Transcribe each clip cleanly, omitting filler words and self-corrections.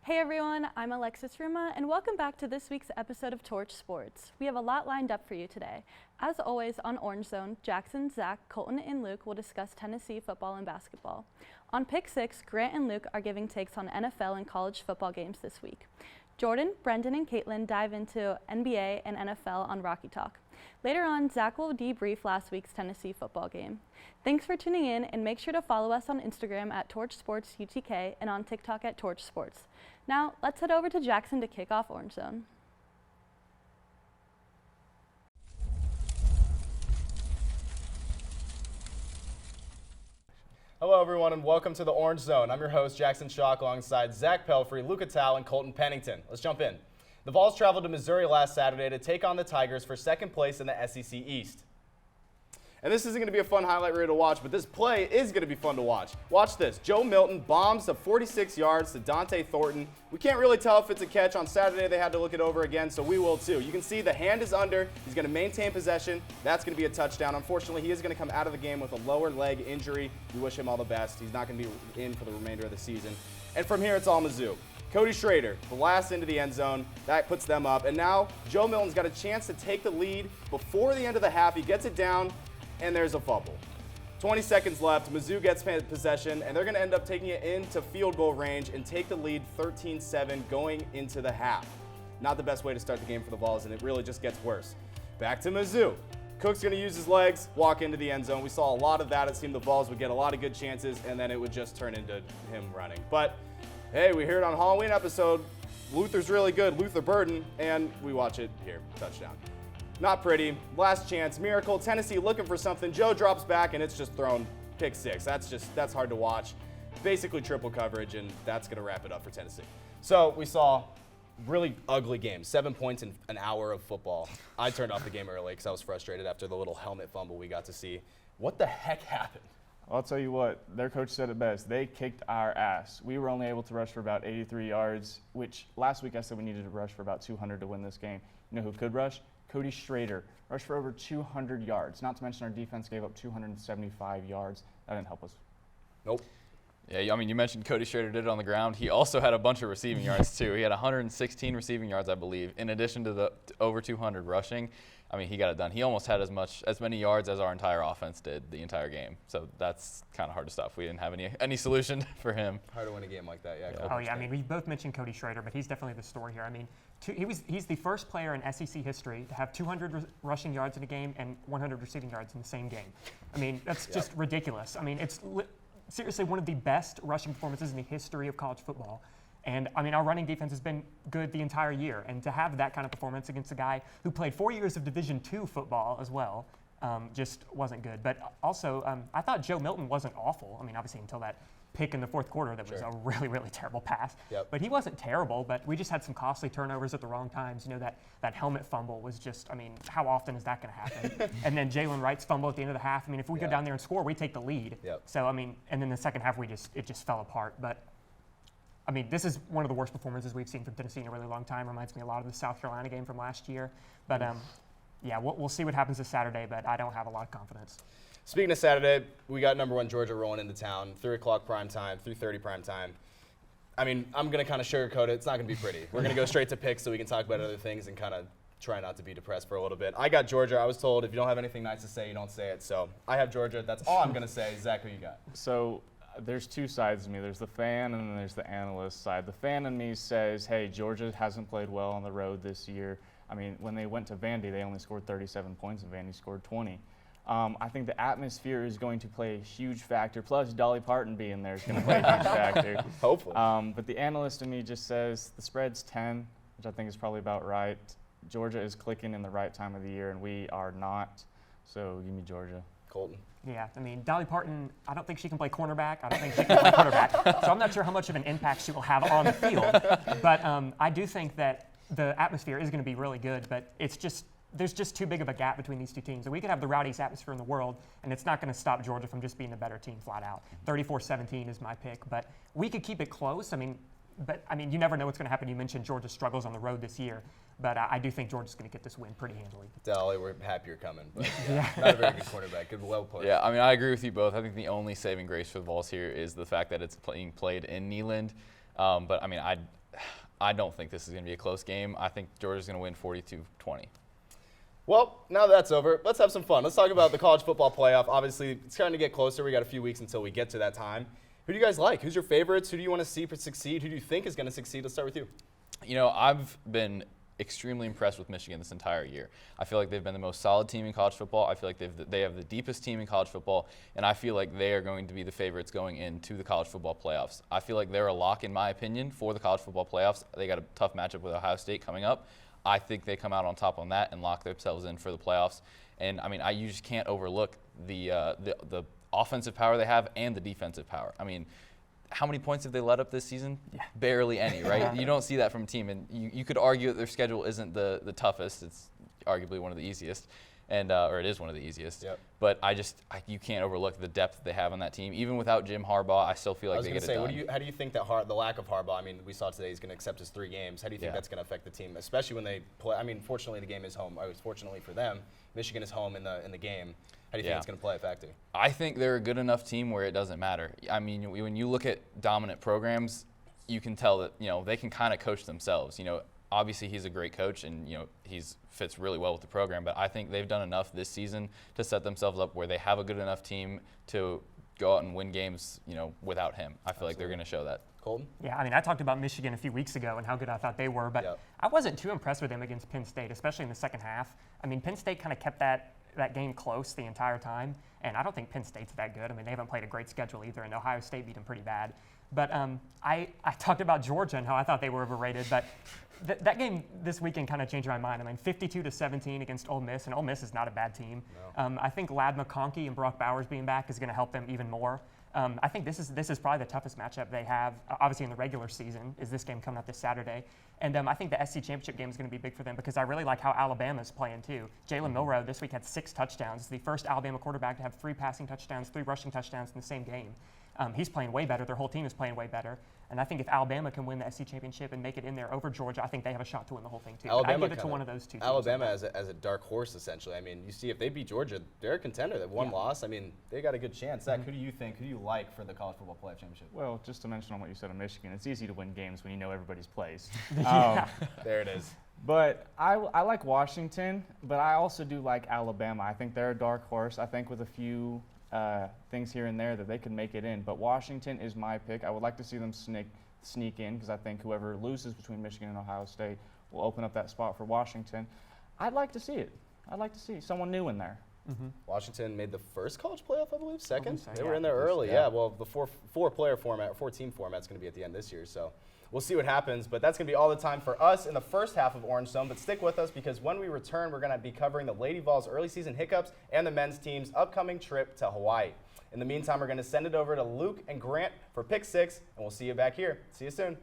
Hey everyone, I'm Alexis Ruma, and welcome back to this week's episode of Torch Sports. We have a lot lined up for you today. As always, on Orange Zone, Jackson, Zach, Colton, and Luke will discuss Tennessee football and basketball. On Pick 6, Grant and Luke are giving takes on NFL and college football games this week. Jordan, Brendan, and Caitlin dive into NBA and NFL on Rocky Talk. Later on, Zach will debrief last week's Tennessee football game. Thanks for tuning in, and make sure to follow us on Instagram at Torch Sports UTK and on TikTok at Torch Sports. Now, let's head over to Jackson to kick off Orange Zone. Hello everyone and welcome to the Orange Zone. I'm your host Jackson Schock alongside Zach Pelfrey, Luca Tal, and Colton Pennington. Let's jump in. The Vols traveled to Missouri last Saturday to take on the Tigers for second place in the SEC East. And this isn't going to be a fun highlight reel to watch, but this play is going to be fun to watch. Watch this. Joe Milton bombs to 46 yards to Dante Thornton. We can't really tell if it's a catch. On Saturday, they had to look it over again, so we will too. You can see the hand is under. He's going to maintain possession. That's going to be a touchdown. Unfortunately, he is going to come out of the game with a lower leg injury. We wish him all the best. He's not going to be in for the remainder of the season. And from here, it's all Mizzou. Cody Schrader, the last into the end zone. That puts them up. And now Joe Milton's got a chance to take the lead before the end of the half. He gets it down, and there's a fumble. 20 seconds left. Mizzou gets possession, and they're going to end up taking it into field goal range and take the lead 13-7 going into the half. Not the best way to start the game for the Vols, and it really just gets worse. Back to Mizzou. Cook's going to use his legs, walk into the end zone. We saw a lot of that. It seemed the Vols would get a lot of good chances, and then it would just turn into him running. But, hey, we heard on Halloween episode, Luther's really good, Luther Burden, and we watch it here. Touchdown. Not pretty. Last chance. Miracle. Tennessee looking for something. Joe drops back, and it's just thrown pick six. That's hard to watch. Basically triple coverage, and that's going to wrap it up for Tennessee. So we saw really ugly game. 7 points in an hour of football. I turned off the game early because I was frustrated after the little helmet fumble we got to see. What the heck happened? I'll tell you what, their coach said it best. They kicked our ass. We were only able to rush for about 83 yards, which last week I said we needed to rush for about 200 to win this game. You know who could rush? Cody Schrader rushed for over 200 yards. Not to mention our defense gave up 275 yards. That didn't help us. Nope. Yeah, I mean, you mentioned Cody Schrader did it on the ground. He also had a bunch of receiving yards, too. He had 116 receiving yards, I believe, in addition to the over 200 rushing. I mean, he got it done. He almost had as many yards as our entire offense did the entire game. So that's kind of hard to stop. We didn't have any solution for him. Hard to win a game like that, yeah. Oh, yeah. I mean, we both mentioned Cody Schrader, but he's definitely the story here. I mean, he's the first player in SEC history to have 200 rushing yards in a game and 100 receiving yards in the same game. I mean, that's just ridiculous. I mean, it's seriously one of the best rushing performances in the history of college football. And, I mean, our running defense has been good the entire year. And to have that kind of performance against a guy who played 4 years of Division II football as well just wasn't good. But also, I thought Joe Milton wasn't awful. I mean, obviously until that pick in the fourth quarter that was a really, really terrible pass. Yep. But he wasn't terrible, but we just had some costly turnovers at the wrong times. You know, that helmet fumble was just, I mean, how often is that going to happen? And then Jalen Wright's fumble at the end of the half. I mean, if we go down there and score, we take the lead. Yep. So, I mean, and then the second half, it just fell apart. But I mean, this is one of the worst performances we've seen from Tennessee in a really long time. Reminds me a lot of the South Carolina game from last year. But, yeah, we'll see what happens this Saturday, but I don't have a lot of confidence. Speaking of Saturday, we got number 1 Georgia rolling into town, 3 o'clock prime time, 3:30 prime time. I mean, I'm going to kind of sugarcoat it. It's not going to be pretty. We're going to go straight to picks so we can talk about other things and kind of try not to be depressed for a little bit. I got Georgia. I was told if you don't have anything nice to say, you don't say it. So I have Georgia. That's all I'm going to say. Zach, who you got? So there's two sides to me. There's the fan and then there's the analyst side. The fan in me says, hey, Georgia hasn't played well on the road this year. I mean, when they went to Vandy, they only scored 37 points and Vandy scored 20. I think the atmosphere is going to play a huge factor. Plus, Dolly Parton being there is going to play a huge factor. Hopefully. But the analyst in me just says the spread's 10, which I think is probably about right. Georgia is clicking in the right time of the year, and we are not. So give me Georgia. Colton. Yeah, I mean, Dolly Parton, I don't think she can play cornerback. I don't think she can play quarterback. So I'm not sure how much of an impact she will have on the field. But I do think that the atmosphere is going to be really good, but there's just too big of a gap between these two teams. And we could have the rowdiest atmosphere in the world, and it's not going to stop Georgia from just being the better team flat out. 34-17 is my pick, but we could keep it close. I mean, you never know what's going to happen. You mentioned Georgia's struggles on the road this year, but I do think Georgia's going to get this win pretty handily. Dolly, we're happy you're coming, but not a very good quarterback. Good, well played. Yeah, I mean, I agree with you both. I think the only saving grace for the Vols here is the fact that it's being played in Neyland. But I mean, I don't think this is going to be a close game. I think Georgia's going to win 42-20. Well, now that's over, let's have some fun. Let's talk about the college football playoff. Obviously, it's starting to get closer. We got a few weeks until we get to that time. Who do you guys like? Who's your favorites? Who do you want to see succeed? Who do you think is going to succeed? Let's start with you. You know, I've been extremely impressed with Michigan this entire year. I feel like they've been the most solid team in college football. I feel like they have the deepest team in college football, and I feel like they are going to be the favorites going into the college football playoffs. I feel like they're a lock, in my opinion, for the college football playoffs. They got a tough matchup with Ohio State coming up. I think they come out on top on that and lock themselves in for the playoffs. And I mean, you just can't overlook the offensive power they have and the defensive power. I mean, how many points have they let up this season? Yeah. Barely any, right? You don't see that from a team, and you could argue that their schedule isn't the toughest. It's arguably one of the easiest, and or it is one of the easiest. Yep. But you can't overlook the depth that they have on that team. Even without Jim Harbaugh, I still feel like they get it done. How do you think that the lack of Harbaugh? I mean, we saw today he's going to accept his 3 games. How do you think that's going to affect the team, especially when they play? I mean, fortunately the game is home. Fortunately for them, Michigan is home in the game. How do you think it's going to play a factor? I think they're a good enough team where it doesn't matter. I mean, when you look at dominant programs, you can tell that they can kind of coach themselves. Obviously he's a great coach, and he's fits really well with the program. But I think they've done enough this season to set themselves up where they have a good enough team to go out and win games. Without him, I feel like they're going to show that. Colton? Yeah, I mean, I talked about Michigan a few weeks ago and how good I thought they were, but I wasn't too impressed with them against Penn State, especially in the second half. I mean, Penn State kind of kept that game close the entire time, and I don't think Penn State's that good. I mean, they haven't played a great schedule either, and Ohio State beat them pretty bad. But I talked about Georgia and how I thought they were overrated, but that game this weekend kind of changed my mind. I mean, 52-17 against Ole Miss, and Ole Miss is not a bad team. No. I think Ladd McConkey and Brock Bowers being back is going to help them even more. I think this is probably the toughest matchup they have, obviously in the regular season, is this game coming up this Saturday. And I think the SC Championship game is going to be big for them because I really like how Alabama's playing too. Jalen Milroe this week had 6 touchdowns. The first Alabama quarterback to have 3 passing touchdowns, 3 rushing touchdowns in the same game. He's playing way better. Their whole team is playing way better. And I think if Alabama can win the SC Championship and make it in there over Georgia, I think they have a shot to win the whole thing too. I give it to one of those 2 teams. Alabama as a dark horse, essentially. I mean, you see if they beat Georgia, they're a contender. They've one loss. I mean, they got a good chance. Zach, who do you think? Who do you like for the College Football Playoff Championship? Well, just to mention on what you said on Michigan, it's easy to win games when you know everybody's plays. There it is. But I like Washington, but I also do like Alabama. I think they're a dark horse. I think with a few things here and there that they could make it in. But Washington is my pick. I would like to see them sneak in because I think whoever loses between Michigan and Ohio State will open up that spot for Washington. I'd like to see it. I'd like to see someone new in there. Mm-hmm. Washington made the first college playoff, I believe, second. So, they were in there early. Well, the four-player format, 4-team format is going to be at the end this year. So we'll see what happens. But that's going to be all the time for us in the first half of Orange Zone. But stick with us because when we return, we're going to be covering the Lady Vols' early season hiccups and the men's team's upcoming trip to Hawaii. In the meantime, we're going to send it over to Luke and Grant for Pick 6, and we'll see you back here. See you soon.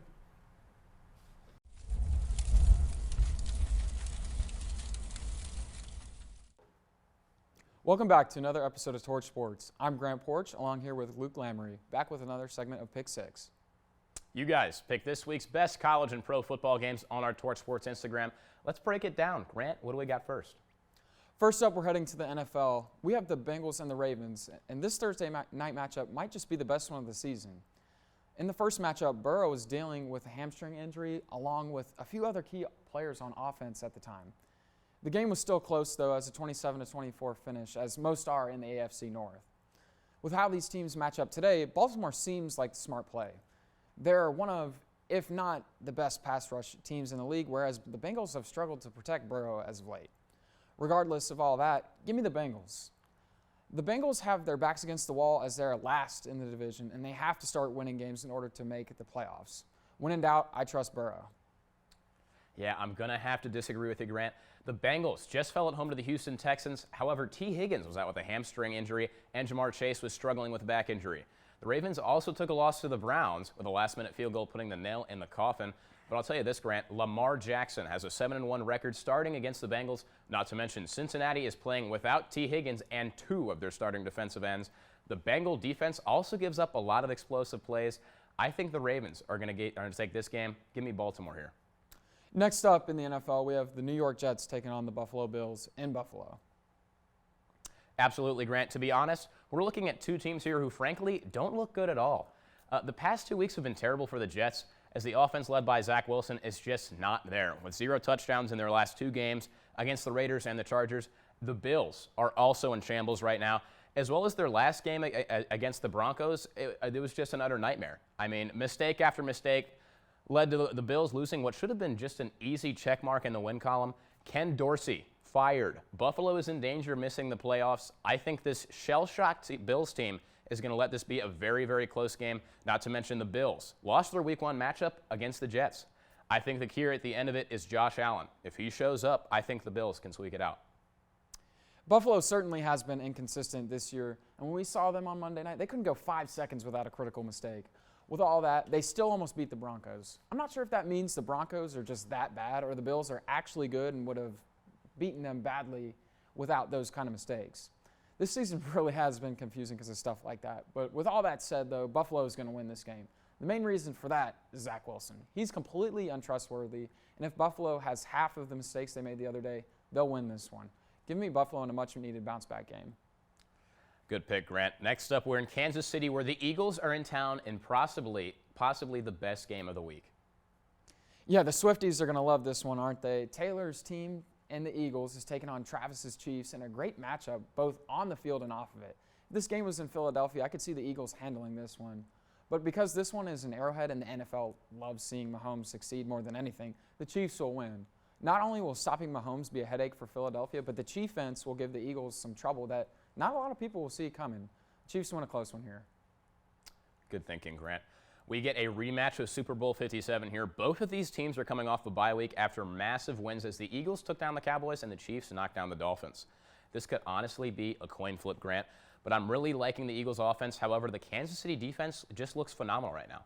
Welcome back to another episode of Torch Sports. I'm Grant Porch, along here with Luke Lamry, back with another segment of Pick 6. You guys pick this week's best college and pro football games on our Torch Sports Instagram. Let's break it down. Grant, what do we got first? First up, we're heading to the NFL. We have the Bengals and the Ravens, and this Thursday night matchup might just be the best one of the season. In the first matchup, Burrow is dealing with a hamstring injury along with a few other key players on offense at the time. The game was still close, though, as a 27-24 finish, as most are in the AFC North. With how these teams match up today, Baltimore seems like the smart play. They're one of, if not the best pass rush teams in the league, whereas the Bengals have struggled to protect Burrow as of late. Regardless of all that, give me the Bengals. The Bengals have their backs against the wall as they're last in the division, and they have to start winning games in order to make the playoffs. When in doubt, I trust Burrow. Yeah, I'm going to have to disagree with you, Grant. The Bengals just fell at home to the Houston Texans. However, T. Higgins was out with a hamstring injury, and Jamar Chase was struggling with a back injury. The Ravens also took a loss to the Browns with a last-minute field goal putting the nail in the coffin. But I'll tell you this, Grant, Lamar Jackson has a 7-1 record starting against the Bengals. Not to mention Cincinnati is playing without T. Higgins and 2 of their starting defensive ends. The Bengal defense also gives up a lot of explosive plays. I think the Ravens are going to take this game. Give me Baltimore here. Next up in the NFL, we have the New York Jets taking on the Buffalo Bills in Buffalo. Absolutely, Grant. To be honest, we're looking at 2 teams here who, frankly, don't look good at all. The past 2 weeks have been terrible for the Jets, as the offense led by Zach Wilson is just not there. With 0 touchdowns in their last 2 games against the Raiders and the Chargers, the Bills are also in shambles right now, as well as their last game against the Broncos. It was just an utter nightmare. I mean, mistake after mistake led to the Bills losing what should have been just an easy check mark in the win column. Ken Dorsey fired. Buffalo is in danger of missing the playoffs. I think this shell-shocked Bills team is going to let this be a very, very close game, not to mention the Bills lost their Week 1 matchup against the Jets. I think the key at the end of it is Josh Allen. If he shows up, I think the Bills can squeak it out. Buffalo certainly has been inconsistent this year, and when we saw them on Monday night, they couldn't go 5 seconds without a critical mistake. With all that, they still almost beat the Broncos. I'm not sure if that means the Broncos are just that bad or the Bills are actually good and would have beaten them badly without those kind of mistakes. This season really has been confusing because of stuff like that. But with all that said, though, Buffalo is going to win this game. The main reason for that is Zach Wilson. He's completely untrustworthy, and if Buffalo has half of the mistakes they made the other day, they'll win this one. Give me Buffalo in a much-needed bounce-back game. Good pick, Grant. Next up, we're in Kansas City, where the Eagles are in town in possibly the best game of the week. Yeah, the Swifties are going to love this one, aren't they? Taylor's team and the Eagles is taking on Travis's Chiefs in a great matchup, both on the field and off of it. If this game was in Philadelphia, I could see the Eagles handling this one. But because this one is an Arrowhead and the NFL loves seeing Mahomes succeed more than anything, the Chiefs will win. Not only will stopping Mahomes be a headache for Philadelphia, but the Chiefs will give the Eagles some trouble that not a lot of people will see coming. Chiefs win a close one here. Good thinking, Grant. We get a rematch of Super Bowl 57 here. Both of these teams are coming off a bye week after massive wins as the Eagles took down the Cowboys and the Chiefs knocked down the Dolphins. This could honestly be a coin flip, Grant, but I'm really liking the Eagles' offense. However, the Kansas City defense just looks phenomenal right now.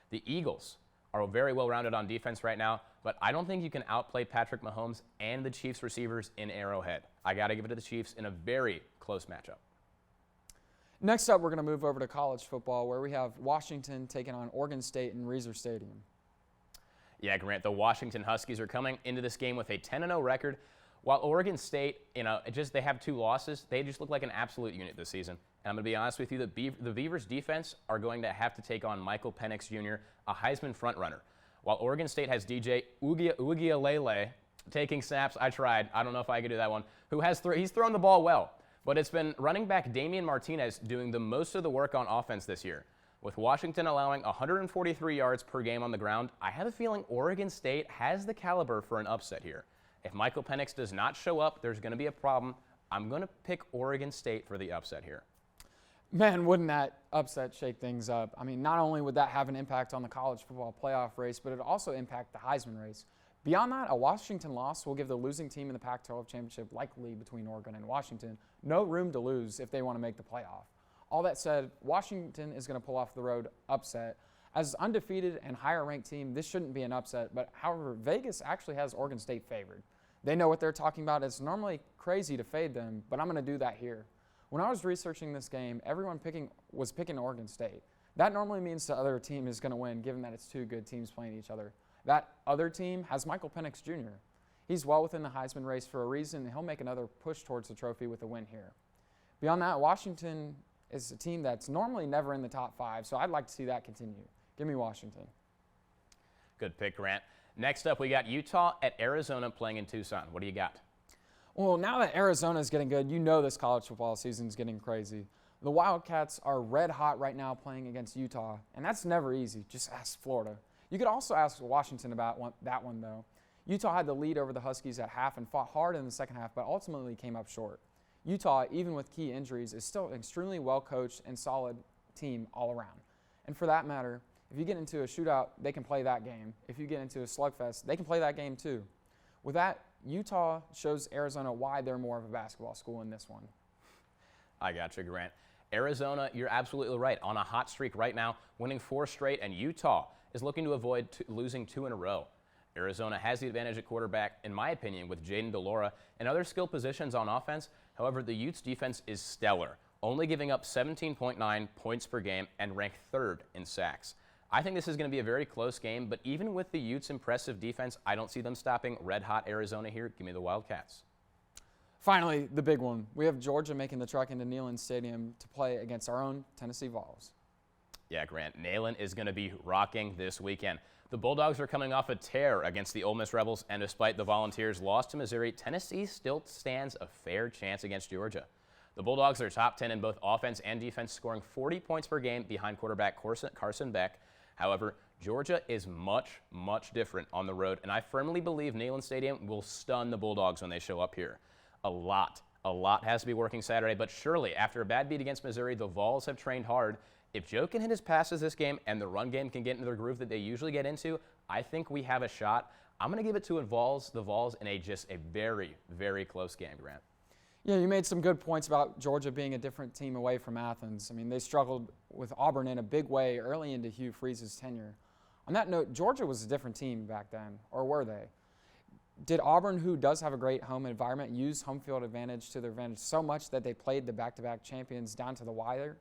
The Eagles are very well-rounded on defense right now, but I don't think you can outplay Patrick Mahomes and the Chiefs receivers in Arrowhead. I got to give it to the Chiefs in a very close matchup. Next up, we're going to move over to college football, where we have Washington taking on Oregon State in Reser Stadium. Yeah, Grant, the Washington Huskies are coming into this game with a 10-0 record, while Oregon State, they have 2 losses. They just look like an absolute unit this season. And I'm going to be honest with you, the Beavers' defense are going to have to take on Michael Penix Jr., a Heisman frontrunner. While Oregon State has DJ Uiagalelei taking snaps. I tried. I don't know if I could do that one. He's thrown the ball well. But it's been running back Damian Martinez doing the most of the work on offense this year. With Washington allowing 143 yards per game on the ground, I have a feeling Oregon State has the caliber for an upset here. If Michael Penix does not show up, there's going to be a problem. I'm going to pick Oregon State for the upset here. Man, wouldn't that upset shake things up? I mean, not only would that have an impact on the college football playoff race, but it would also impact the Heisman race. Beyond that, a Washington loss will give the losing team in the Pac-12 championship, likely between Oregon and Washington, no room to lose if they want to make the playoff. All that said, Washington is going to pull off the road upset. As undefeated and higher-ranked team, this shouldn't be an upset, but however, Vegas actually has Oregon State favored. They know what they're talking about. It's normally crazy to fade them, but I'm going to do that here. When I was researching this game, everyone was picking Oregon State. That normally means the other team is going to win, given that it's 2 good teams playing each other. That other team has Michael Penix Jr. He's well within the Heisman race for a reason, and he'll make another push towards the trophy with a win here. Beyond that, Washington is a team that's normally never in the top 5, so I'd like to see that continue. Give me Washington. Good pick, Grant. Next up, we got Utah at Arizona playing in Tucson. What do you got? Well, now that Arizona is getting good, you know this college football season is getting crazy. The Wildcats are red hot right now playing against Utah, and that's never easy. Just ask Florida. You could also ask Washington about that one, though. Utah had the lead over the Huskies at half and fought hard in the second half, but ultimately came up short. Utah, even with key injuries, is still an extremely well-coached and solid team all around. And for that matter, if you get into a shootout, they can play that game. If you get into a slugfest, they can play that game too. With that, Utah shows Arizona why they're more of a basketball school in this one. I got you, Grant. Arizona, you're absolutely right. On a hot streak right now, winning 4 straight, and Utah is looking to avoid losing 2 in a row. Arizona has the advantage at quarterback, in my opinion, with Jaden DeLora and other skill positions on offense. However, the Utes' defense is stellar, only giving up 17.9 points per game and ranked 3rd in sacks. I think this is going to be a very close game, but even with the Utes' impressive defense, I don't see them stopping red-hot Arizona here. Give me the Wildcats. Finally, the big one. We have Georgia making the trek into Neyland Stadium to play against our own Tennessee Vols. Yeah, Grant, Neyland is going to be rocking this weekend. The Bulldogs are coming off a tear against the Ole Miss Rebels, and despite the Volunteers' loss to Missouri, Tennessee still stands a fair chance against Georgia. The Bulldogs are top 10 in both offense and defense, scoring 40 points per game behind quarterback Carson Beck. However, Georgia is much, much different on the road, and I firmly believe Neyland Stadium will stun the Bulldogs when they show up here. A lot has to be working Saturday, but surely after a bad beat against Missouri, the Vols have trained hard. If Joe can hit his passes this game and the run game can get into their groove that they usually get into, I think we have a shot. I'm going to give it to the Vols in just a very, very close game, Grant. Yeah, you made some good points about Georgia being a different team away from Athens. I mean, they struggled with Auburn in a big way early into Hugh Freeze's tenure. On that note, Georgia was a different team back then, or were they? Did Auburn, who does have a great home environment, use home field advantage to their advantage so much that they played the back-to-back champions down to the wire?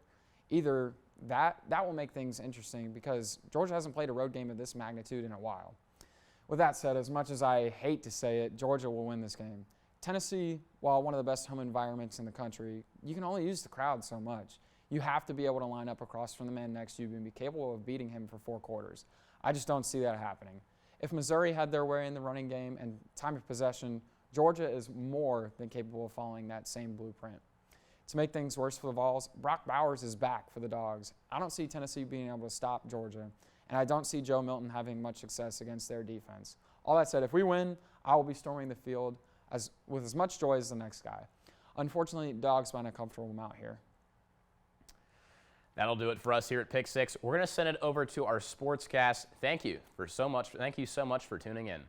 Either that will make things interesting because Georgia hasn't played a road game of this magnitude in a while. With that said, as much as I hate to say it, Georgia will win this game. Tennessee, while one of the best home environments in the country, you can only use the crowd so much. You have to be able to line up across from the man next to you and be capable of beating him for 4 quarters. I just don't see that happening. If Missouri had their way in the running game and time of possession, Georgia is more than capable of following that same blueprint. To make things worse for the Vols, Brock Bowers is back for the Dogs. I don't see Tennessee being able to stop Georgia, and I don't see Joe Milton having much success against their defense. All that said, if we win, I will be storming the field with as much joy as the next guy. Unfortunately, Dogs find a comfortable amount here. That'll do it for us here at Pick 6. We're going to send it over to our sportscast. Thank you so much for tuning in.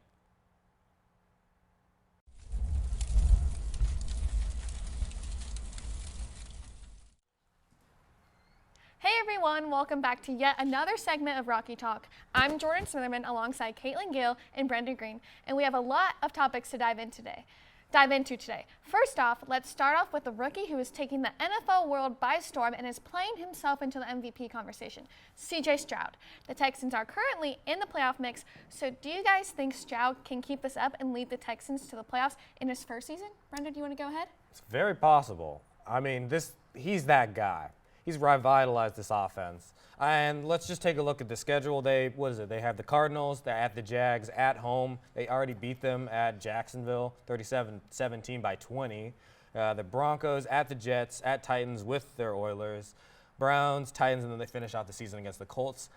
Hey everyone, welcome back to yet another segment of Rocky Talk. I'm Jordan Smitherman alongside Caitlin Gill and Brenda Green, and we have a lot of topics to dive into today. First off, let's start off with the rookie who is taking the NFL world by storm and is playing himself into the MVP conversation, CJ Stroud. The Texans are currently in the playoff mix, so do you guys think Stroud can keep this up and lead the Texans to the playoffs in his first season? Brenda, do you want to go ahead? It's very possible. I mean, he's that guy. He's revitalized this offense. And let's just take a look at the schedule. They have the Cardinals, they're at the Jags, at home. They already beat them at Jacksonville, 37-17 by 20. The Broncos at the Jets, at Titans with their Oilers, Browns, Titans, and then they finish out the season against the Colts.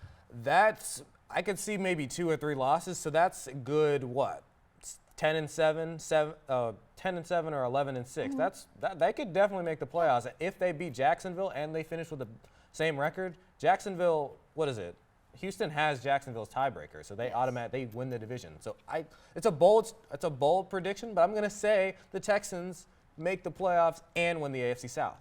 I could see maybe 2 or 3 losses, so that's good, 10-7, 10-7 or 11-6. They could definitely make the playoffs if they beat Jacksonville and they finish with the same record. Jacksonville, Houston has Jacksonville's tiebreaker, so they win the division. So it's a bold prediction, but I'm going to say the Texans make the playoffs and win the AFC South.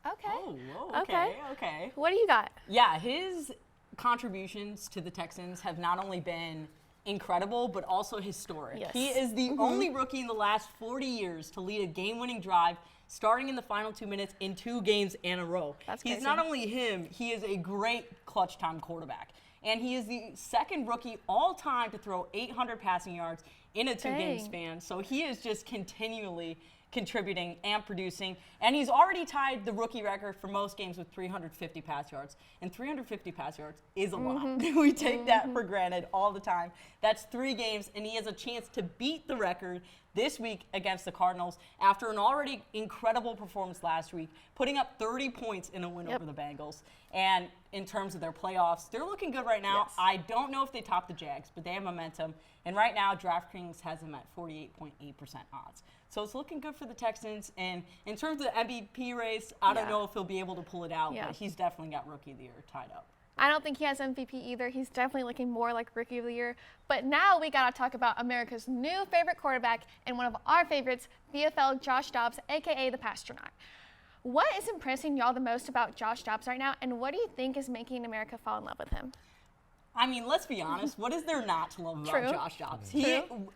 Okay. Oh, whoa, okay. What do you got? Yeah, his contributions to the Texans have not only been incredible, but also historic. Yes. He is the only rookie in the last 40 years to lead a game-winning drive starting in the final 2 minutes in 2 games in a row. That's He's crazy. not only him, he is a great clutch time quarterback. And he is the second rookie all time to throw 800 passing yards in a 2-game Dang. span. So he is just continually contributing and producing. And he's already tied the rookie record for most games with 350 pass yards. And 350 pass yards is a lot. We take that for granted all the time. That's 3 games, and he has a chance to beat the record this week against the Cardinals after an already incredible performance last week, putting up 30 points in a win over the Bengals. And in terms of their playoffs, they're looking good right now. Yes. I don't know if they top the Jags, but they have momentum. And right now, DraftKings has them at 48.8% odds. So it's looking good for the Texans. And in terms of the MVP race, I don't know if he'll be able to pull it out, but he's definitely got Rookie of the Year tied up. I don't think he has MVP either. He's definitely looking more like Rookie of the Year. But now we got to talk about America's new favorite quarterback and one of our favorites, VFL Josh Dobbs, a.k.a. the Pastronaut. What is impressing y'all the most about Josh Dobbs right now, and what do you think is making America fall in love with him? I mean, let's be honest. What is there not to love about True. Josh Dobbs?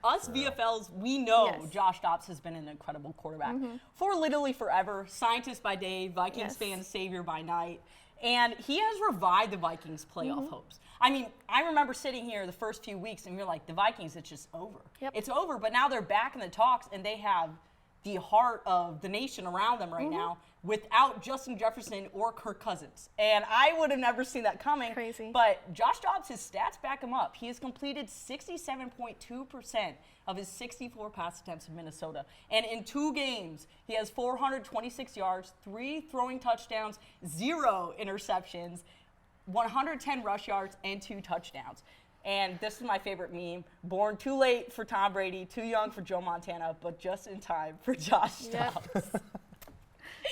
Us VFLs, we know Josh Dobbs has been an incredible quarterback for literally forever. Scientist by day, Vikings fan savior by night. And he has revived the Vikings' playoff hopes. I mean, I remember sitting here the first few weeks and you're like, the Vikings, it's just over. Yep. It's over, but now they're back in the talks and they have the heart of the nation around them right now without Justin Jefferson or Kirk Cousins. And I would have never seen that coming. Crazy. But Josh Dobbs, his stats back him up. He has completed 67.2% of his 64 pass attempts in Minnesota. And in 2 games, he has 426 yards, 3 throwing touchdowns, 0 interceptions, 110 rush yards, and 2 touchdowns. And this is my favorite meme. Born too late for Tom Brady, too young for Joe Montana, but just in time for Josh Dobbs.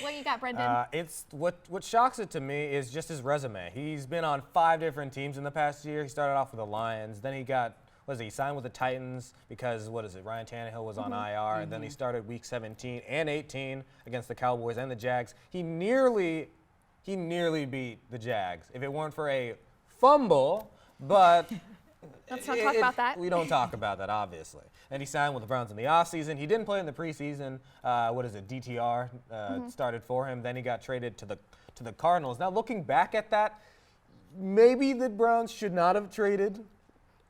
What you got, Brendan? It's what shocks it to me is just his resume. He's been on 5 different teams in the past year. He started off with the Lions, then he signed with the Titans because Ryan Tannehill was on IR, and then he started week 17 and 18 against the Cowboys and the Jags. He nearly beat the Jags if it weren't for a fumble, but Let's not talk about that. We don't talk about that, obviously. And he signed with the Browns in the offseason. He didn't play in the preseason. DTR started for him. Then he got traded to the Cardinals. Now, looking back at that, maybe the Browns should not have traded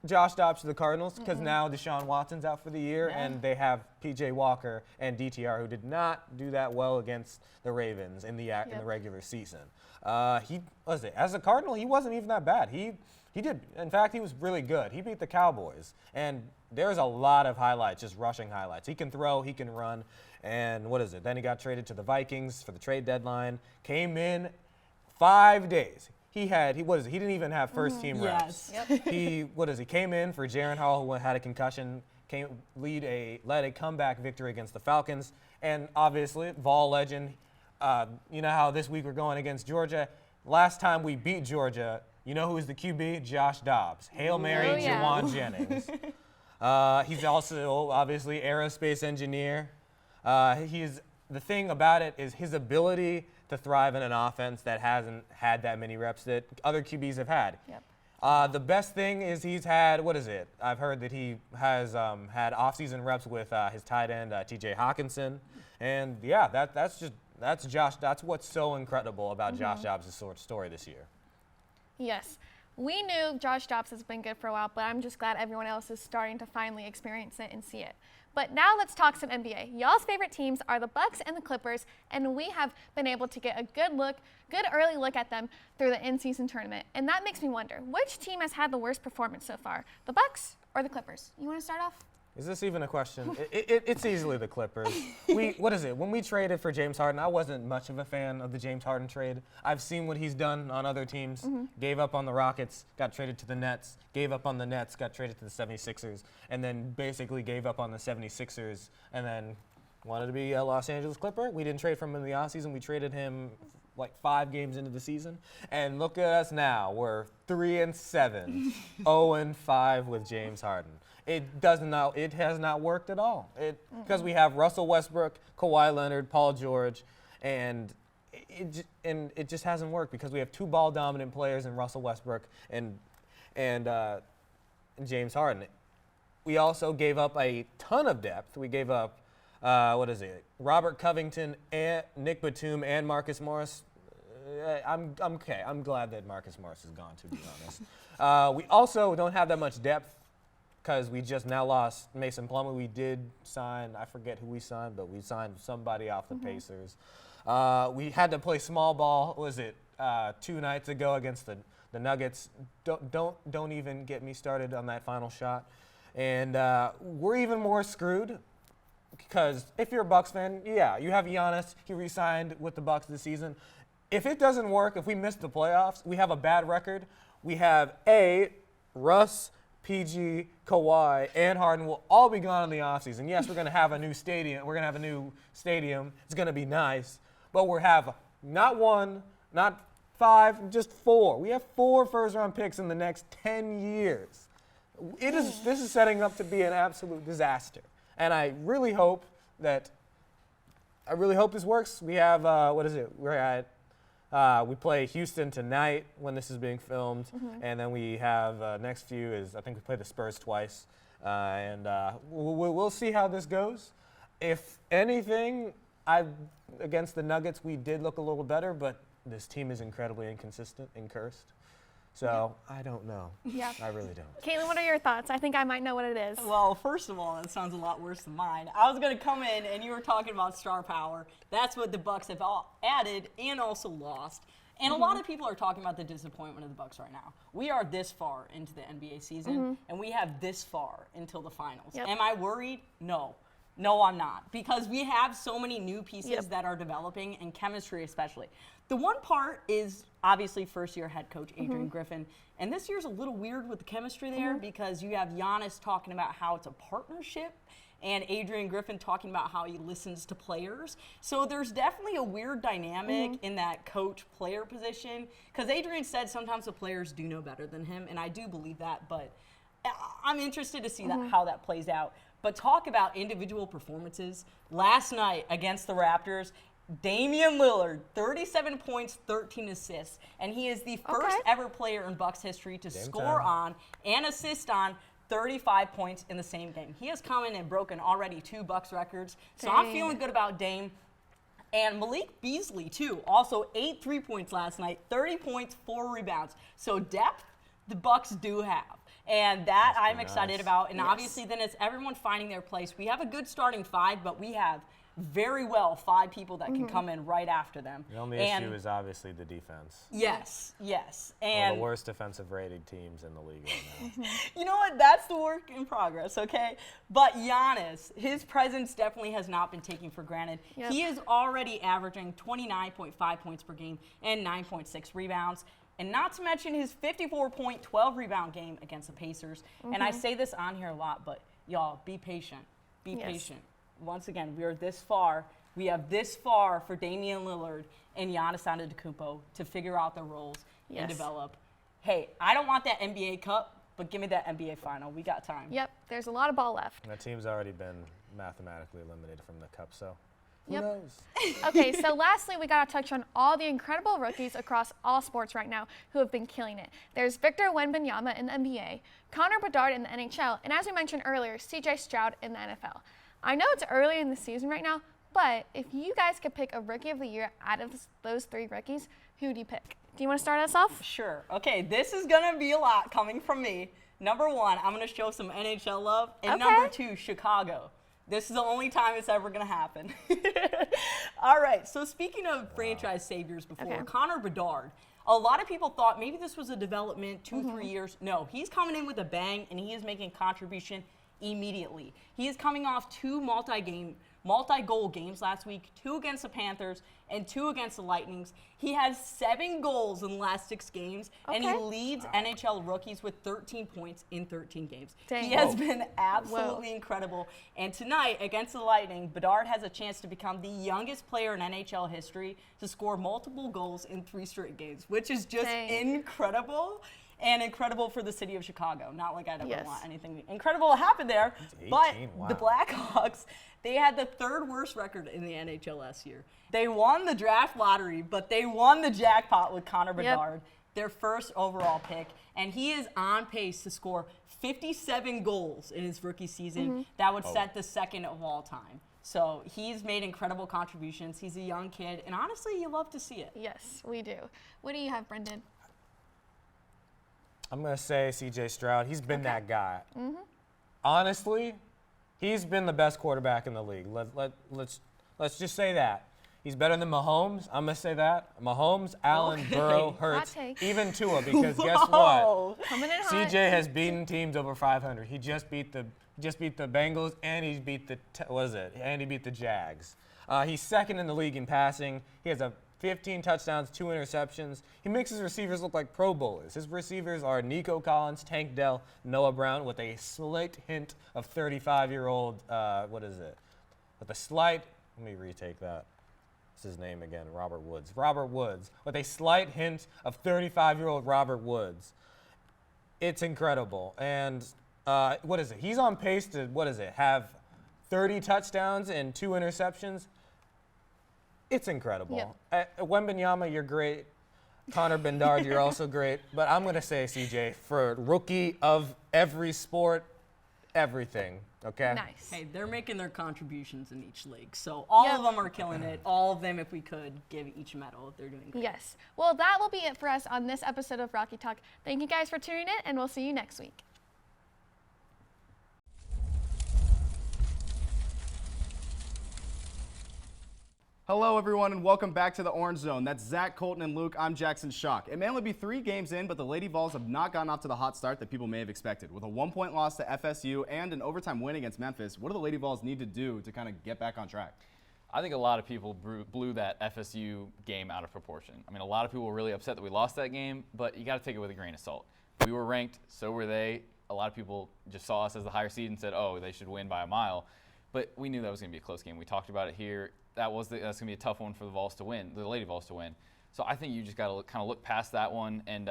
Josh Dobbs to the Cardinals because now Deshaun Watson's out for the year, and they have P.J. Walker and DTR, who did not do that well against the Ravens in the regular season. As a Cardinal, he wasn't even that bad. He did. In fact, he was really good. He beat the Cowboys. And there's a lot of highlights, just rushing highlights. He can throw, he can run. And Then he got traded to the Vikings for the trade dedeadline. Came in 5 days. He didn't even have first team reps. Yes. Yep. He came in for Jaron Hall, who had a concussion, led a comeback victory against the Falcons. And obviously, Vol legend, you know how this week we're going against Georgia. Last time we beat Georgia, you know who was the QB? Josh Dobbs. Hail Mary, Jawan Jennings. He's also obviously aerospace engineer. The thing about it is his ability to thrive in an offense that hasn't had that many reps that other QBs have had. Yep. The best thing is he's had, I've heard that he has had offseason reps with his tight end, T.J. Hawkinson. And yeah, that's Josh. That's what's so incredible about Josh Dobbs' story this year. Yes. We knew Josh Dobbs has been good for a while, but I'm just glad everyone else is starting to finally experience it and see it. But now let's talk some NBA. Y'all's favorite teams are the Bucks and the Clippers, and we have been able to get a good early look at them through the in-season tournament. And that makes me wonder, which team has had the worst performance so far, the Bucks or the Clippers? You want to start off? Is this even a question? It's easily the Clippers. When we traded for James Harden, I wasn't much of a fan of the James Harden trade. I've seen what he's done on other teams. Gave up on the Rockets, got traded to the Nets, gave up on the Nets, got traded to the 76ers, and then basically gave up on the 76ers and then wanted to be a Los Angeles Clipper. We didn't trade for him in the offseason. We traded him like 5 games into the season. And look at us now. We're 3-7, 0-5 with James Harden. It has not worked at all. Because we have Russell Westbrook, Kawhi Leonard, Paul George, and it just hasn't worked because we have 2 ball-dominant players in Russell Westbrook and James Harden. We also gave up a ton of depth. We gave up Robert Covington, and Nick Batum, and Marcus Morris. I'm okay. I'm glad that Marcus Morris is gone, to be honest. We also don't have that much depth because we just now lost Mason Plumlee. We did sign, I forget who we signed, but we signed somebody off the Pacers. We had to play small ball, 2 nights ago against the Nuggets. Don't even get me started on that final shot. And we're even more screwed because if you're a Bucks fan, yeah, you have Giannis. He re-signed with the Bucks this season. If it doesn't work, if we miss the playoffs, we have a bad record. We have Russ, PG, Kawhi, and Harden will all be gone in the offseason. Yes, we're going to have a new stadium. It's going to be nice. But we have not 1, not 5, just 4. We have 4 first-round picks in the next 10 years. This is setting up to be an absolute disaster. And I really hope this works. We have, we play Houston tonight when this is being filmed, and then we have next few I think we play the Spurs twice, and we'll see how this goes. If anything, against the Nuggets we did look a little better, but this team is incredibly inconsistent and cursed. So I don't know. Yeah. I really don't. Caitlin, what are your thoughts? I think I might know what it is. Well, first of all, that sounds a lot worse than mine. I was going to come in and you were talking about star power. That's what the Bucks have all added and also lost. And a lot of people are talking about the disappointment of the Bucks right now. We are this far into the NBA season, and we have this far until the finals. Yep. Am I worried? No. No, I'm not. Because we have so many new pieces that are developing, and chemistry especially. The one part is obviously first-year head coach Adrian Griffin. And this year's a little weird with the chemistry there because you have Giannis talking about how it's a partnership and Adrian Griffin talking about how he listens to players. So there's definitely a weird dynamic in that coach-player position because Adrian said sometimes the players do know better than him, and I do believe that, but I'm interested to see how that plays out. But talk about individual performances. Last night against the Raptors, Damian Lillard, 37 points, 13 assists, and he is the first ever player in Bucks history to score on and assist on 35 points in the same game. He has come in and broken already 2 Bucks records, so I'm feeling good about Dame. And Malik Beasley, too, also 8 3-points last night, 30 points, 4 rebounds. So depth, the Bucks do have. And that I'm excited about. And obviously then it's everyone finding their place. We have a good starting 5, but we have very well 5 people that can come in right after them. The only issue is obviously the defense. Yes, yes. One And of the worst defensive rated teams in the league right now. you know what? That's the work in progress, okay? But Giannis, his presence definitely has not been taken for granted. Yep. He is already averaging 29.5 points per game and 9.6 rebounds. And not to mention his 54-point, 12-rebound game against the Pacers. And I say this on here a lot, but y'all, be patient. Be patient. Once again, we are this far. We have this far for Damian Lillard and Giannis Antetokounmpo to figure out their roles and develop. Hey, I don't want that NBA Cup, but give me that NBA Final. We got time. Yep, there's a lot of ball left. And that team's already been mathematically eliminated from the cup, so who Yep. knows? Okay, so lastly, we got to touch on all the incredible rookies across all sports right now who have been killing it. There's Victor Wembanyama in the NBA, Connor Bedard in the NHL, and as we mentioned earlier, CJ Stroud in the NFL. I know it's early in the season right now, but if you guys could pick a Rookie of the Year out of those 3 rookies, who do you pick? Do you want to start us off? Sure. Okay, this is going to be a lot coming from me. Number 1, I'm going to show some NHL love. And number 2, Chicago. This is the only time it's ever going to happen. All right, so speaking of franchise saviors before, Connor Bedard. A lot of people thought maybe this was a development, 2-3 years. No, he's coming in with a bang, and he is making contribution immediately. He is coming off 2 multi-goal games last week, 2 against the Panthers and 2 against the Lightnings. He has 7 goals in the last 6 games, and he leads NHL rookies with 13 points in 13 games. Dang. He has been absolutely incredible. And tonight, against the Lightning, Bedard has a chance to become the youngest player in NHL history to score multiple goals in 3 straight games, which is just incredible. And incredible for the city of Chicago. Not like I'd ever want anything incredible to happen there. 18, but wow. the Blackhawks, they had the 3rd worst record in the NHL last year. They won the draft lottery, but they won the jackpot with Connor Bedard, their first overall pick. And he is on pace to score 57 goals in his rookie season. That would set the 2nd of all time. So he's made incredible contributions. He's a young kid. And honestly, you love to see it. Yes, we do. What do you have, Brendan? I'm going to say CJ Stroud. He's been that guy. Honestly, he's been the best quarterback in the league. Let's just say that. He's better than Mahomes. I'm going to say that. Mahomes, Allen, Burrow, Hurts, even Tua, because guess what? Coming in hot. CJ has beaten teams over 500. He just beat the Bengals, and he beat he beat the Jags. He's 2nd in the league in passing. He has 15 touchdowns, 2 interceptions. He makes his receivers look like Pro Bowlers. His receivers are Nico Collins, Tank Dell, Noah Brown, with a slight hint of 35-year-old, with a slight, let me retake that. What's his name again? Robert Woods. Robert Woods, with a slight hint of 35-year-old Robert Woods. It's incredible. And he's on pace to, have 30 touchdowns and 2 interceptions. It's incredible. Wembanyama, you're great. Connor Bedard, you're also great. But I'm going to say, CJ, for rookie of every sport, everything. Okay. Nice. Hey, they're making their contributions in each league, so all Yep. of them are killing it. All of them, if we could, give each medal if they're doing great. Yes. Well, that will be it for us on this episode of Rocky Talk. Thank you guys for tuning in, and we'll see you next week. Hello, everyone, and welcome back to the Orange Zone. That's Zach, Colton, and Luke. I'm Jackson Schock. It may only be 3 games in, but the Lady Vols have not gotten off to the hot start that people may have expected. With a 1-point loss to FSU and an overtime win against Memphis, what do the Lady Vols need to do to kind of get back on track? I think a lot of people blew that FSU game out of proportion. I mean, a lot of people were really upset that we lost that game, but you got to take it with a grain of salt. We were ranked, so were they. A lot of people just saw us as the higher seed and said, oh, they should win by a mile. But we knew that was going to be a close game. We talked about it here. That's going to be a tough one for the Vols to win, the Lady Vols to win. So I think you just got to kind of look past that one, and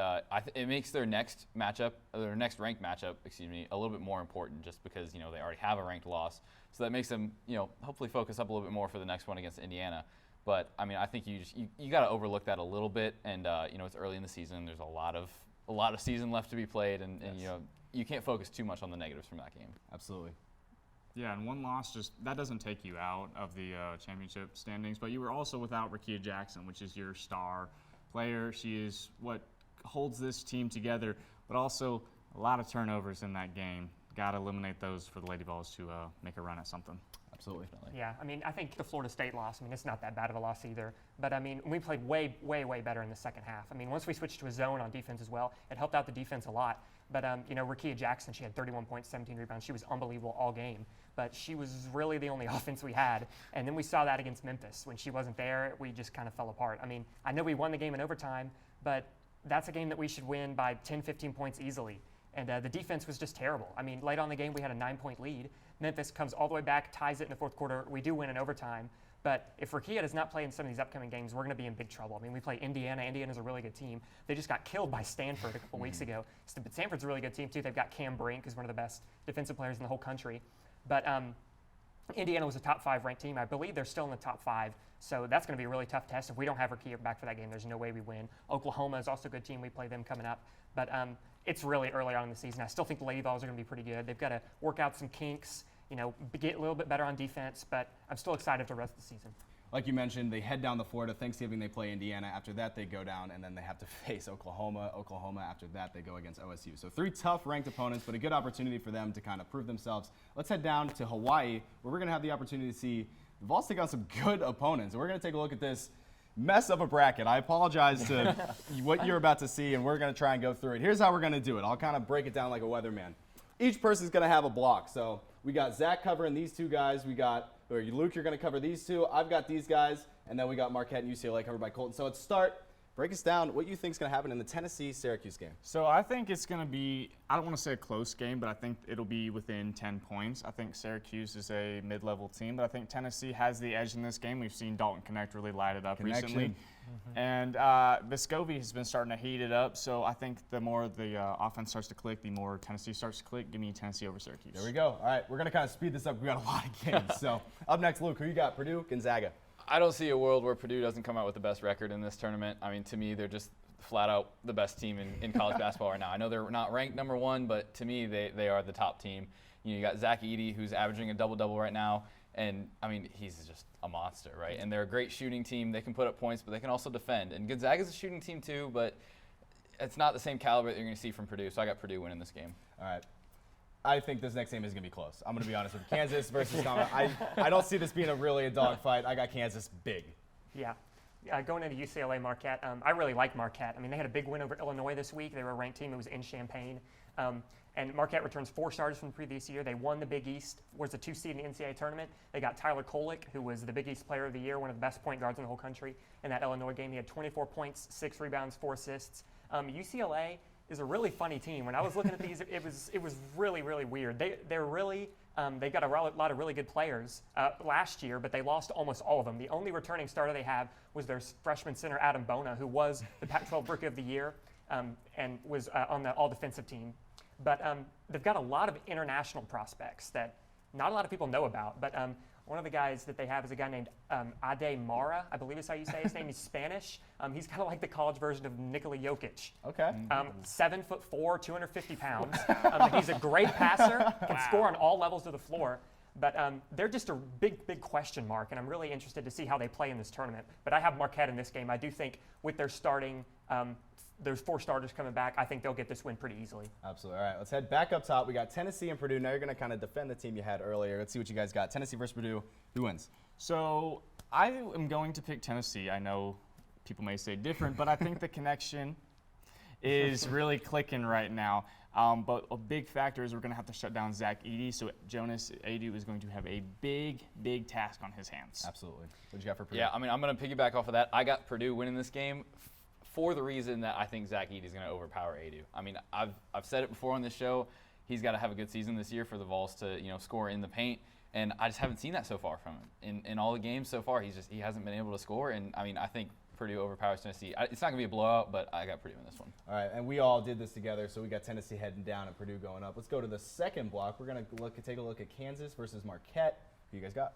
it makes their next matchup, their next ranked matchup, a little bit more important, just because they already have a ranked loss. So that makes them hopefully focus up a little bit more for the next one against Indiana. But I mean, I think you got to overlook that a little bit, and it's early in the season. There's a lot of season left to be played, and you can't focus too much on the negatives from that game. Absolutely. Yeah, and one loss that doesn't take you out of the championship standings, but you were also without Rakia Jackson, which is your star player. She is what holds this team together, but also a lot of turnovers in that game. Got to eliminate those for the Lady Vols to make a run at something. Absolutely. Yeah, I mean, I think the Florida State loss, I mean, it's not that bad of a loss either. But, I mean, we played way, way, way better in the second half. I mean, once we switched to a zone on defense as well, it helped out the defense a lot. But, Rakia Jackson, she had 31 points, 17 rebounds. She was unbelievable all game. But she was really the only offense we had. And then we saw that against Memphis. When she wasn't there, we just kind of fell apart. I mean, I know we won the game in overtime, but that's a game that we should win by 10, 15 points easily. And the defense was just terrible. I mean, late on the game, we had a 9-point lead. Memphis comes all the way back, ties it in the fourth quarter. We do win in overtime. But if Rakia does not play in some of these upcoming games, we're going to be in big trouble. I mean, we play Indiana. Indiana's a really good team. They just got killed by Stanford a couple weeks ago. But Stanford's a really good team, too. They've got Cam Brink, who's one of the best defensive players in the whole country. But Indiana was a top 5 ranked team. I believe they're still in the top 5. So that's going to be a really tough test. If we don't have Rakia back for that game, there's no way we win. Oklahoma is also a good team. We play them coming up. But it's really early on in the season. I still think the Lady Vols are going to be pretty good. They've got to work out some kinks, get a little bit better on defense. But I'm still excited for the rest of the season. Like you mentioned, they head down to Florida. Thanksgiving, they play Indiana. After that, they go down, and then they have to face Oklahoma. After that, they go against OSU. So 3 tough ranked opponents, but a good opportunity for them to kind of prove themselves. Let's head down to Hawaii, where we're going to have the opportunity to see the Vols take on some good opponents. And we're going to take a look at this mess of a bracket. I apologize to what you're about to see, and we're going to try and go through it. Here's how we're going to do it. I'll kind of break it down like a weatherman. Each person's going to have a block. So we got Zach covering these 2 guys. Luke, you're going to cover these 2. I've got these guys. And then we got Marquette and UCLA covered by Colton. So let's start. Break us down what you think is going to happen in the Tennessee-Syracuse game. So I think it's going to be, I don't want to say a close game, but I think it'll be within 10 points. I think Syracuse is a mid-level team, but I think Tennessee has the edge in this game. We've seen Dalton Connect really light it up recently. And Vescovi has been starting to heat it up, so I think the more the offense starts to click, the more Tennessee starts to click. Give me Tennessee over Syracuse. There we go. All right, we're going to kind of speed this up. We've got a lot of games. So up next, Luke, who you got? Purdue, Gonzaga. I don't see a world where Purdue doesn't come out with the best record in this tournament. I mean, to me, they're just flat out the best team in college basketball right now. I know they're not ranked number 1, but to me, they are the top team. You got Zach Edey, who's averaging a double-double right now, and, I mean, he's just a monster, right? And they're a great shooting team. They can put up points, but they can also defend. And Gonzaga's a shooting team, too, but it's not the same caliber that you're going to see from Purdue, so I got Purdue winning this game. All right. I think this next game is going to be close. I'm going to be honest with you. Kansas versus Colorado. I don't see this being a dogfight. I got Kansas big. Yeah. Going into UCLA Marquette, I really like Marquette. I mean, they had a big win over Illinois this week. They were a ranked team. It was in Champaign. And Marquette returns 4 starters from the previous year. They won the Big East, was the 2 seed in the NCAA tournament. They got Tyler Kolek, who was the Big East Player of the Year, one of the best point guards in the whole country. In that Illinois game, he had 24 points, 6 rebounds, 4 assists. UCLA is a really funny team. When I was looking at these, it was really, really weird. They're really they got a lot of really good players last year, but they lost almost all of them. The only returning starter they have was their freshman center Adam Bona, who was the Pac-12 Rookie of the Year and was on the all-defensive team. But they've got a lot of international prospects that not a lot of people know about. But one of the guys that they have is a guy named Ade Mara, I believe is how you say his name. He's Spanish. He's kind of like the college version of Nikola Jokic. Okay. 7'4", 250 pounds. He's a great passer, can score on all levels of the floor. But they're just a big question mark, and I'm really interested to see how they play in this tournament. But I have Marquette in this game. I do think with their starting, there's 4 starters coming back, I think they'll get this win pretty easily. Absolutely. All right, let's head back up top. We got Tennessee and Purdue. Now you're going to kind of defend the team you had earlier. Let's see what you guys got. Tennessee versus Purdue. Who wins? So I am going to pick Tennessee. I know people may say different, but I think the connection is really clicking right now. But a big factor is we're going to have to shut down Zach Edey. So Jonas Aidoo is going to have a big task on his hands. Absolutely. What you got for Purdue? Yeah, I mean, I'm going to piggyback off of that. I got Purdue winning this game for the reason that I think Zach Edey is going to overpower Aidoo. I mean, I've said it before on this show. He's got to have a good season this year for the Vols to score in the paint, and I just haven't seen that so far from him. In all the games so far, he hasn't been able to score. And I mean, I think Purdue overpowers Tennessee. It's not going to be a blowout, but I got Purdue in this one. All right, and we all did this together, so we got Tennessee heading down and Purdue going up. Let's go to the second block. We're going to take a look at Kansas versus Marquette. Who you guys got?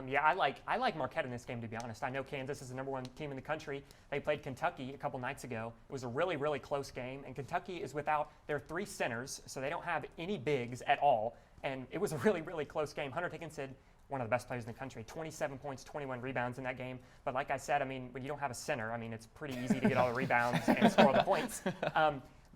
Yeah, I like Marquette in this game, to be honest. I know Kansas is the #1 team in the country. They played Kentucky a couple nights ago. It was a really close game, and Kentucky is without their 3 centers, so they don't have any bigs at all. And it was a really close game. Hunter Dickinson, one of the best players in the country, 27 points, 21 rebounds in that game. But like I said, I mean, when you don't have a center, I mean, it's pretty easy to get all the rebounds and score all the points.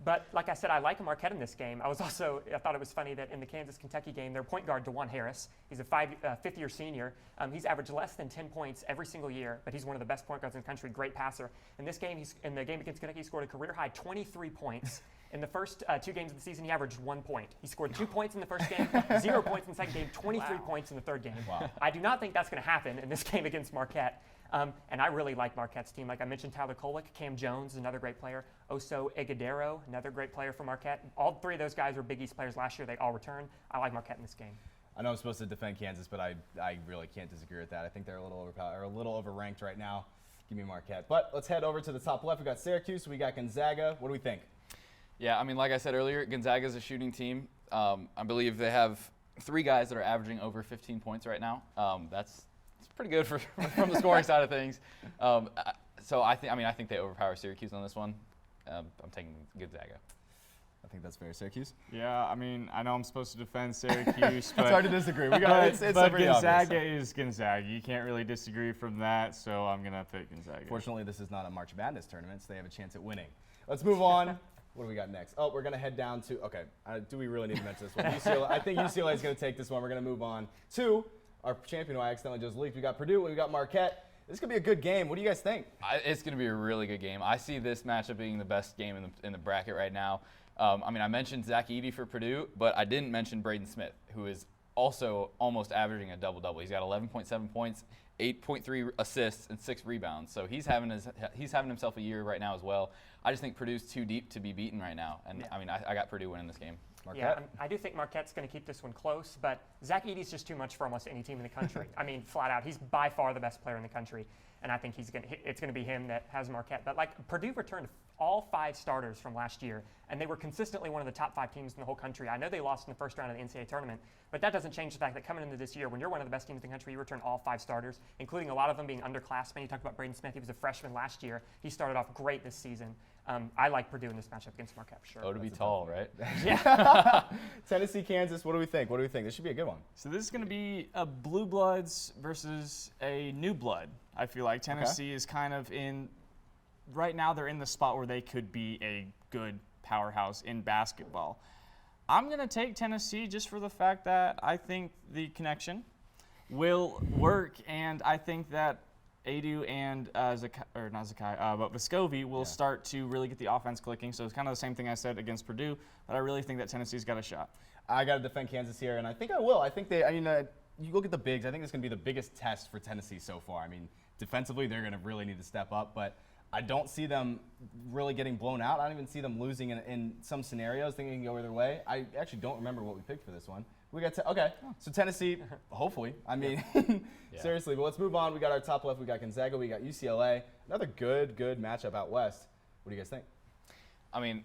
But like I said, I like Marquette in this game. I thought it was funny that in the Kansas-Kentucky game, their point guard, DeJuan Harris, he's a fifth-year senior. He's averaged less than 10 points every single year, but he's one of the best point guards in the country, great passer. In this game, in the game against Kentucky, he scored a career-high 23 points. In the first 2 games of the season, he averaged 1 point. He scored 2 points in the first game, 0 points in the second game, 23 points in the third game. Wow. I do not think that's going to happen in this game against Marquette. And I really like Marquette's team. Like I mentioned, Tyler Kolek, Cam Jones, another great player. Oso Ighodaro, another great player for Marquette. All 3 of those guys were Big East players last year. They all returned. I like Marquette in this game. I know I'm supposed to defend Kansas, but I really can't disagree with that. I think they're a little overranked right now. Give me Marquette. But let's head over to the top left. We got Syracuse. We got Gonzaga. What do we think? Yeah, I mean, like I said earlier, Gonzaga is a shooting team. I believe they have 3 guys that are averaging over 15 points right now. It's pretty good from the scoring side of things. So I think they overpower Syracuse on this one. I'm taking Gonzaga. I think that's fair. Syracuse? Yeah, I mean, I know I'm supposed to defend Syracuse, but it's hard to disagree. It's but pretty Gonzaga obvious. is Gonzaga. You can't really disagree from that, so I'm going to pick Gonzaga. Fortunately, this is not a March Madness tournament, so they have a chance at winning. Let's move on. What do we got next? Oh, we're going to head down to, okay, do we really need to mention this one? UCLA, I think UCLA is going to take this one. We're going to move on to our champion who I accidentally just leaked. We got Purdue, we got Marquette. This could be a good game. What do you guys think? It's going to be a really good game. I see this matchup being the best game in the bracket right now. I mean, I mentioned Zach Edey for Purdue, but I didn't mention Braden Smith, who is also almost averaging a double-double. He's got 11.7 points, 8.3 assists, and 6 rebounds. So he's having himself a year right now as well. I just think Purdue's too deep to be beaten right now. And, I mean, I got Purdue winning this game. Marquette? Yeah, I do think Marquette's going to keep this one close, but Zach Edey's just too much for almost any team in the country. I mean, flat out, he's by far the best player in the country, and I think it's going to be him that has Marquette. But like Purdue returned all 5 starters from last year, and they were consistently one of the top 5 teams in the whole country. I know they lost in the first round of the NCAA tournament, but that doesn't change the fact that coming into this year, when you're one of the best teams in the country, you return all 5 starters, including a lot of them being underclassmen. You talked about Braden Smith. He was a freshman last year. He started off great this season. I like Purdue in this matchup against Marquette for sure. Oh, to be tall, right? Yeah. Tennessee, Kansas, what do we think? This should be a good one. So this is going to be a blue bloods versus a new blood. I feel like Tennessee is kind of right now they're in the spot where they could be a good powerhouse in basketball. I'm going to take Tennessee just for the fact that I think the connection will work, and I think that Aidoo and Vescovi will start to really get the offense clicking. So it's kind of the same thing I said against Purdue, but I really think that Tennessee's got a shot. I got to defend Kansas here, and I think I will. I think you look at the bigs, I think it's going to be the biggest test for Tennessee so far. I mean, defensively, they're going to really need to step up, but I don't see them really getting blown out. I don't even see them losing in some scenarios, thinking it can go either way. I actually don't remember what we picked for this one. We got so Tennessee, hopefully. I mean, seriously. But let's move on. We got our top left. We got Gonzaga. We got UCLA. Another good matchup out west. What do you guys think? I mean,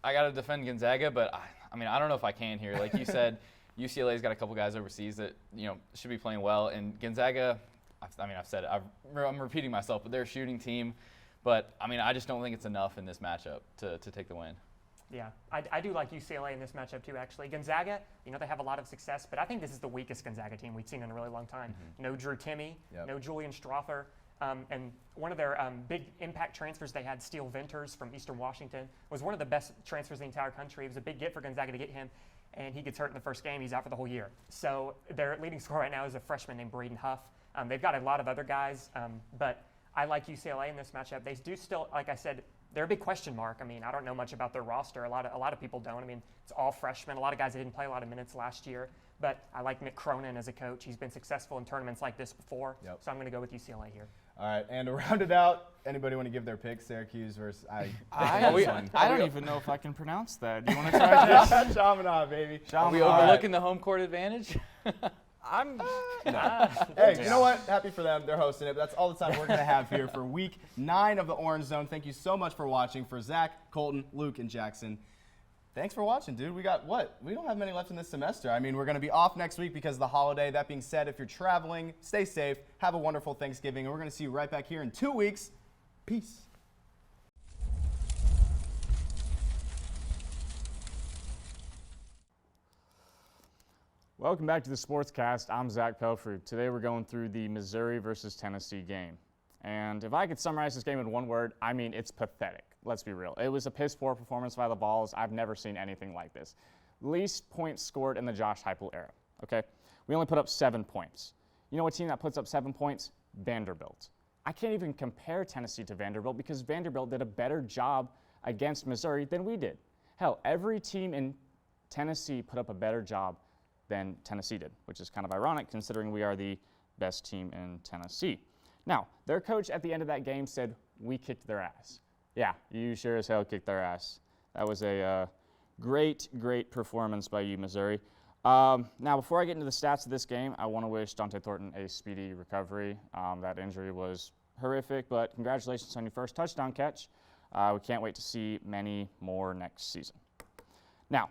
I got to defend Gonzaga, but I don't know if I can here. Like you said, UCLA's got a couple guys overseas that should be playing well, and Gonzaga. I've said it. I'm repeating myself, but they're a shooting team. But I just don't think it's enough in this matchup to take the win. Yeah, I do like UCLA in this matchup too, actually. Gonzaga, they have a lot of success, but I think this is the weakest Gonzaga team we've seen in a really long time. No Drew Timme, no Julian Strother, and one of their big impact transfers they had, Steele Venters from Eastern Washington, was one of the best transfers in the entire country. It was a big get for Gonzaga to get him, and he gets hurt in the first game. He's out for the whole year. So their leading scorer right now is a freshman named Braden Huff. They've got a lot of other guys, but I like UCLA in this matchup. They do still, like I said, they're a big question mark. I don't know much about their roster. A lot of people don't. It's all freshmen. A lot of guys that didn't play a lot of minutes last year. But I like Mick Cronin as a coach. He's been successful in tournaments like this before. So I'm going to go with UCLA here. All right, and to round it out, anybody want to give their pick? Syracuse versus I don't even know if I can pronounce that. Do you want to try this? Chaminade, baby. Are we overlooking the home court advantage? Hey, you know what? Happy for them. They're hosting it. But that's all the time we're going to have here for week 9 of the Orange Zone. Thank you so much for watching. For Zach, Colton, Luke, and Jackson, thanks for watching, dude. We got what? We don't have many left in this semester. We're going to be off next week because of the holiday. That being said, if you're traveling, stay safe. Have a wonderful Thanksgiving. And we're going to see you right back here in 2 weeks. Peace. Welcome back to the Sportscast. I'm Zach Pelfrey. Today we're going through the Missouri versus Tennessee game. And if I could summarize this game in one word, it's pathetic. Let's be real. It was a piss-poor performance by the Vols. I've never seen anything like this. Least points scored in the Josh Heupel era, okay? We only put up 7 points. You know what team that puts up 7 points? Vanderbilt. I can't even compare Tennessee to Vanderbilt because Vanderbilt did a better job against Missouri than we did. Hell, every team in Tennessee put up a better job than Tennessee did, which is kind of ironic considering we are the best team in Tennessee. Now, their coach at the end of that game said, "We kicked their ass." Yeah, you sure as hell kicked their ass. That was a great performance by you, Missouri. Now, before I get into the stats of this game, I want to wish Dante Thornton a speedy recovery. That injury was horrific, but congratulations on your first touchdown catch. We can't wait to see many more next season. Now,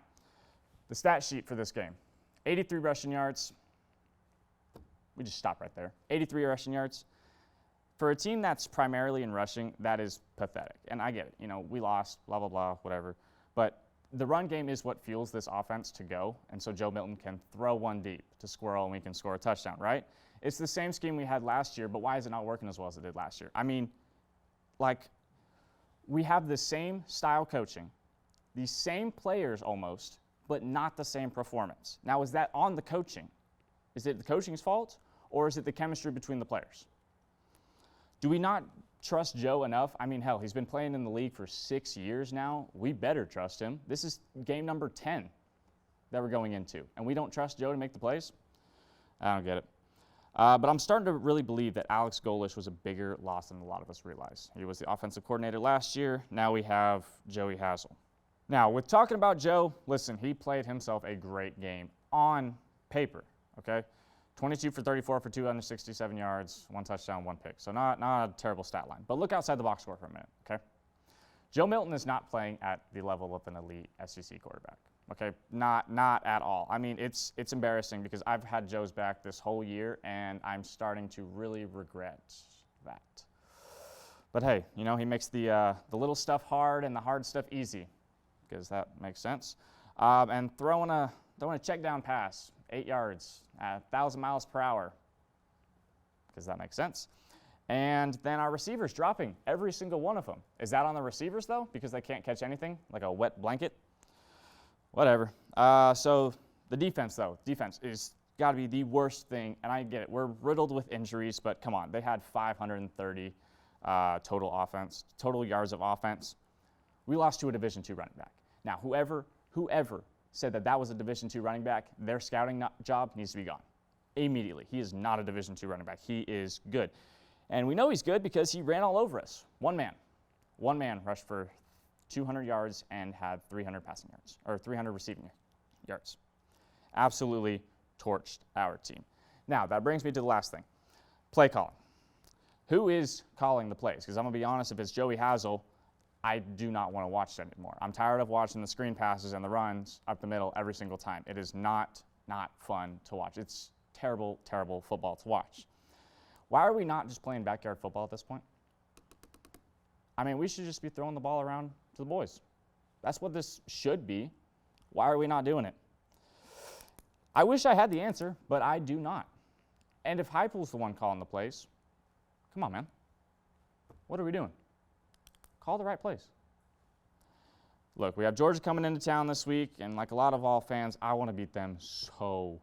the stat sheet for this game. 83 rushing yards. We just stop right there. 83 rushing yards. For a team that's primarily in rushing, that is pathetic. And I get it. We lost, blah, blah, blah, whatever. But the run game is what fuels this offense to go. And so Joe Milton can throw one deep to Squirrel and we can score a touchdown, right? It's the same scheme we had last year, but why is it not working as well as it did last year? We have the same style coaching, the same players almost, but not the same performance. Now, is that on the coaching? Is it the coaching's fault, or is it the chemistry between the players? Do we not trust Joe enough? Hell, he's been playing in the league for 6 years now. We better trust him. This is game number 10 that we're going into, and we don't trust Joe to make the plays? I don't get it. But I'm starting to really believe that Alex Golesh was a bigger loss than a lot of us realize. He was the offensive coordinator last year. Now we have Joey Hazel. Now, with talking about Joe, listen, he played himself a great game on paper, okay? 22 for 34 for 267 yards, 1 touchdown, 1 pick. So not a terrible stat line. But look outside the box score for a minute, okay? Joe Milton is not playing at the level of an elite SEC quarterback, okay? Not at all. It's embarrassing because I've had Joe's back this whole year, and I'm starting to really regret that. But hey, he makes the little stuff hard and the hard stuff easy, because that makes sense. And throwing a check down pass, 8 yards at 1,000 miles per hour, because that makes sense. And then our receivers dropping every single one of them. Is that on the receivers, though, because they can't catch anything, like a wet blanket? Whatever. So the defense, though. Defense is got to be the worst thing, and I get it. We're riddled with injuries, but come on. They had 530 total yards of offense. We lost to a Division II running back. Now, whoever said that was a Division II running back, their scouting job needs to be gone immediately. He is not a Division II running back. He is good. And we know he's good because he ran all over us. One man rushed for 200 yards and had 300 receiving yards. Absolutely torched our team. Now, that brings me to the last thing. Play calling. Who is calling the plays? Because I'm going to be honest, if it's Joey Hazel, I do not want to watch that anymore. I'm tired of watching the screen passes and the runs up the middle every single time. It is not not fun to watch. It's terrible, terrible football to watch. Why are we not just playing backyard football at this point? I mean, we should just be throwing the ball around to the boys. That's what this should be. Why are we not doing it? I wish I had the answer, but I do not. And if Heupel's the one calling the plays, come on, man. What are we doing? Call the right plays. Look, we have Georgia coming into town this week, and like a lot of Vol fans, I want to beat them so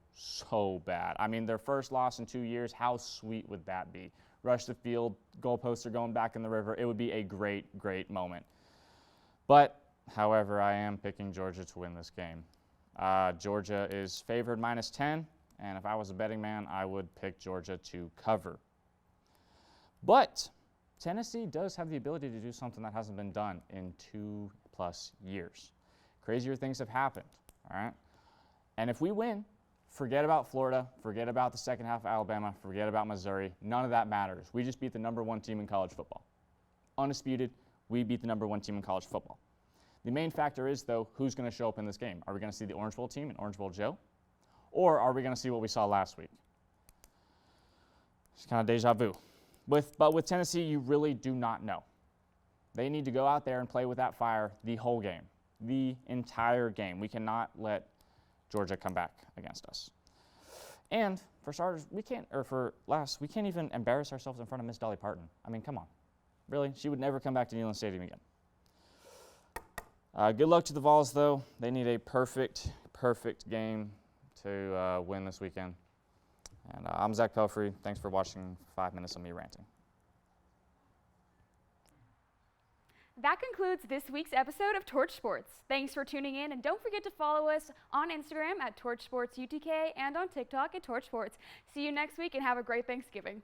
bad. I mean, their first loss in 2 years, how sweet would that be? Rush the field, goalposts are going back in the river. It would be a great, great moment. But, however, I am picking Georgia to win this game. Georgia is favored -10, and if I was a betting man, I would pick Georgia to cover. But Tennessee does have the ability to do something that hasn't been done in 2+ years. Crazier things have happened, all right? And if we win, forget about Florida, forget about the second half of Alabama, forget about Missouri. None of that matters. We just beat the #1 team in college football. Undisputed, we beat the #1 team in college football. The main factor is, though, who's going to show up in this game? Are we going to see the Orange Bowl team and Orange Bowl Joe? Or are we going to see what we saw last week? It's kind of deja vu. But with Tennessee, you really do not know. They need to go out there and play with that fire the whole game, the entire game. We cannot let Georgia come back against us. And for starters, we can't even embarrass ourselves in front of Miss Dolly Parton. I mean, come on. Really? She would never come back to Neyland Stadium again. Good luck to the Vols, though. They need a perfect game to win this weekend. And I'm Zach Pelfrey. Thanks for watching 5 minutes of me ranting. That concludes this week's episode of Torch Sports. Thanks for tuning in, and don't forget to follow us on Instagram at Torch Sports UTK and on TikTok at Torch Sports. See you next week, and have a great Thanksgiving.